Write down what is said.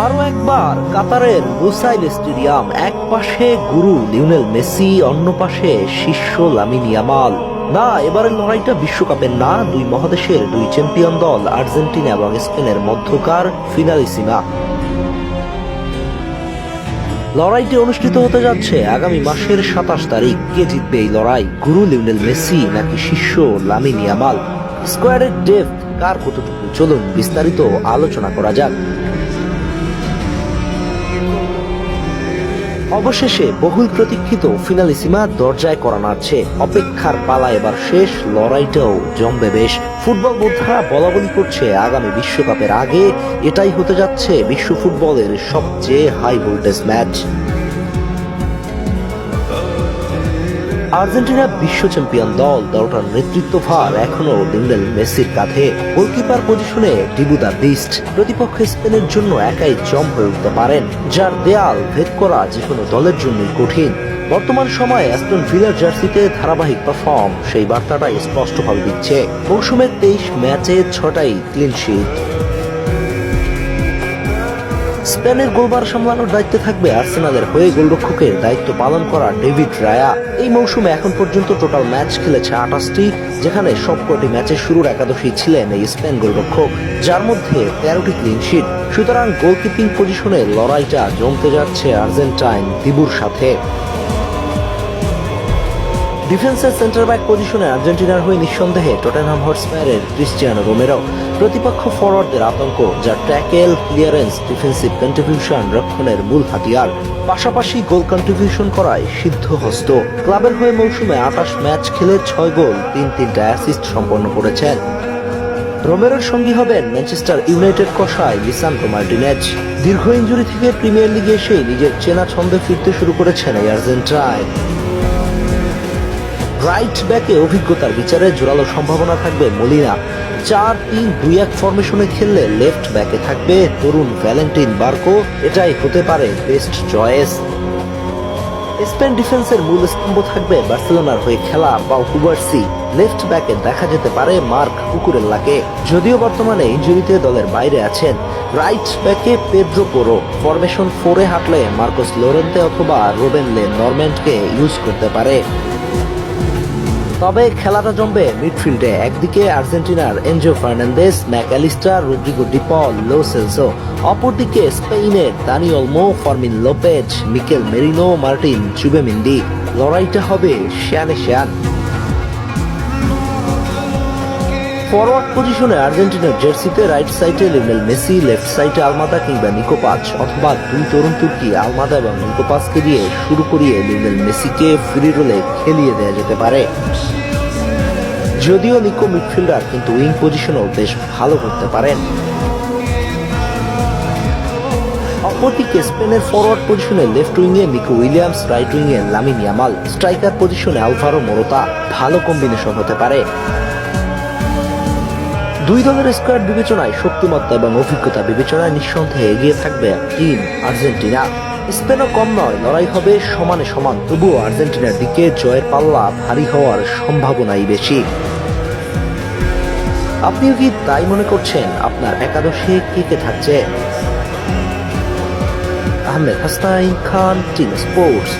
আরো একবার কাতারের লুসাইল স্টেডিয়াম, এক পাশে গুরু লিওনেল মেসি, অন্য পাশে শিষ্য লামিন ইয়ামাল। না, এবারের লড়াইটা বিশ্বকাপের না, দুই মহাদেশের দুই চ্যাম্পিয়ন দল আর্জেন্টিনা এবং স্পেনের মধ্যকার ফিনালিসিমা। লড়াইটি অনুষ্ঠিত হতে যাচ্ছে আগামী মাসের 27 তারিখ। কে জিতবে এই লড়াই, গুরু লিওনেল মেসি নাকি শিষ্য লামিন ইয়ামাল? স্কোয়াডের ডেপথ কার কতটুকু, চলুন বিস্তারিত আলোচনা করা যাক। অবশেষে বহুল প্রতীক্ষিত ফিনালিসিমা দরজায় করা নাড়ছে। অপেক্ষার পালা এবার শেষ, লড়াইটাও জমবে বেশ। ফুটবল বোদ্ধারা বলাবলি করছে আগামী বিশ্বকাপের আগে এটাই হতে যাচ্ছে বিশ্ব ফুটবলের সবচেয়ে হাই ভোল্টেজ ম্যাচ। আর্জেন্টিনা বিশ্ব চ্যাম্পিয়ন দলটার নেতৃত্বভার এখনো লিওনেল মেসির কাঁধে। গোলকিপার পজিশনে ডিবু দ্য বিস্ট প্রতিপক্ষ স্পেনের জন্য একাই জম হয়ে উঠতে পারেন, যার দেয়াল ভেদ করা যে কোনো দলের জন্যই কঠিন। বর্তমান সময়ে অ্যাস্টন ভিলার জার্সিতে ধারাবাহিক পারফর্ম সেই বার্তাটাই স্পষ্টভাবে দিচ্ছে। মৌসুমের 23 ম্যাচে 6টাই ক্লিন শিট। স্পেনের গোলবার সামলানোর দায়িত্বে থাকবে আর্সেনালের হয়ে গোলরক্ষকের দায়িত্ব পালন করা ডেভিড রায়া। এই মৌসুমে এখন পর্যন্ত টোটাল ম্যাচ খেলেছে 28টি, যেখানে সবকটি ম্যাচের শুরুর একাদশী ছিলেন এই স্পেন গোলরক্ষক, যার মধ্যে 13টি ক্লিন শিট। সুতরাং গোলকিপিং পজিশনে লড়াইটা জমতে যাচ্ছে আর্জেন্টাইন দিবুর সাথে। ডিফেন্সের সেন্টার ব্যাক পজিশনে আর্জেন্টিনার হয়ে নিঃসন্দেহে টটেনহাম হটস্পায়ারের ক্রিস্টিয়ানো রোমেরো। প্রতিপক্ষ ফরওয়ার্ডদের আতঙ্ক, যা ট্যাকেল, ক্লিয়ারেন্স, ডিফেন্সিভ কন্ট্রিবিউশন রক্ষণের মূল হাতিয়ার। পাশাপাশি গোল কন্ট্রিবিউশন করায় সিদ্ধহস্ত। ক্লাবের হয়ে মৌসুমে 28 ম্যাচ খেলে 6 গোল, 3টা অ্যাসিস্ট সম্পন্ন করেছেন। রোমেরোর সঙ্গী হবেন ম্যানচেস্টার ইউনাইটেড কষায় লিসান্ড্রো মার্টিনেজ। দীর্ঘ ইনজুরি থেকে প্রিমিয়ার লিগে এসে নিজের চেনা ছন্দে ফিরতে শুরু করেছেন এই আর্জেন্টাইন। রাইট ব্যাকে অভিজ্ঞতার বিচারে জোরালো সম্ভাবনা থাকবে মলিনা। 4-3-2-1 ফরমেশনে খেললে লেফট ব্যাকে থাকবে তরুণ ভ্যালেন্টিন বার্কো, এটাই হতে পারে বেস্ট চয়েস। স্পেন ডিফেন্সের মূল স্তম্ভ থাকবে বার্সেলোনার হয়ে খেলা পাউ কুবার্সি। লেফট ব্যাকে দেখা যেতে পারে মার্ক কুকুরেল্লাকে, যদিও বর্তমানে ইনজুরিতে দলের বাইরে আছেন। রাইট ব্যাকে পেদ্রো পোরো। ফরমেশন 4-এ হাঁটলে মার্কোস লোরেন্তে অথবা রোবেন লে নরম্যান্ডকে ইউজ করতে পারে। তবে খেলাটা জমবে মিডফিল্ডে। একদিকে আর্জেন্টিনার Enzo Fernandez, Mac Allister, Rodrigo De Paul, Lo Celso. অপরদিকে স্পেনের Dani Olmo, Fermin Lopez, Mikel Merino, Martin Zubimendi. লড়াইটা হবে শ্যানে শ্যান। ফরওয়ার্ড পজিশনে আর্জেন্টিনার জার্সিতে রাইট সাইডে লিওনেল মেসি, লেফট সাইডে আলমাদা কিংবা নিকো পাচ, অথবা দুই তরুণ তুর্কি আলমাদা এবং নিকো পাচকে দিয়ে শুরু করিয়ে লিওনেল মেসিকে ফ্রি রোলে খেলিয়ে দেওয়া যেতে পারে। যদিও নিকো মিডফিল্ডার, কিন্তু উইং পজিশনও বেশ ভালো করতে পারেন। অপরদিকে স্পেনের ফরওয়ার্ড পজিশনে লেফট উইংয়ে নিকো উইলিয়ামস, রাইট উইংয়ে লামিন ইয়ামাল, স্ট্রাইকার পজিশনে আলভারো মোরোতা। ভালো কম্বিনেশন হতে পারে। দুই দলের স্কোয়াড বিবেচনায়, শক্তিমত্তা এবং অভিজ্ঞতা বিবেচনায় নিঃসন্দেহে এগিয়ে থাকবে টিম আর্জেন্টিনা। স্পেনও কম নয়, লড়াই হবে সমানে সমান। তবুও আর্জেন্টিনার দিকে জয়ের পাল্লা ভারী হওয়ার সম্ভাবনাই বেশি। আপনিও কি তাই মনে করছেন? আপনার একাদশে কে কে থাকছে? আহমেদ হাসনাইন খান, টিম স্পোর্টস।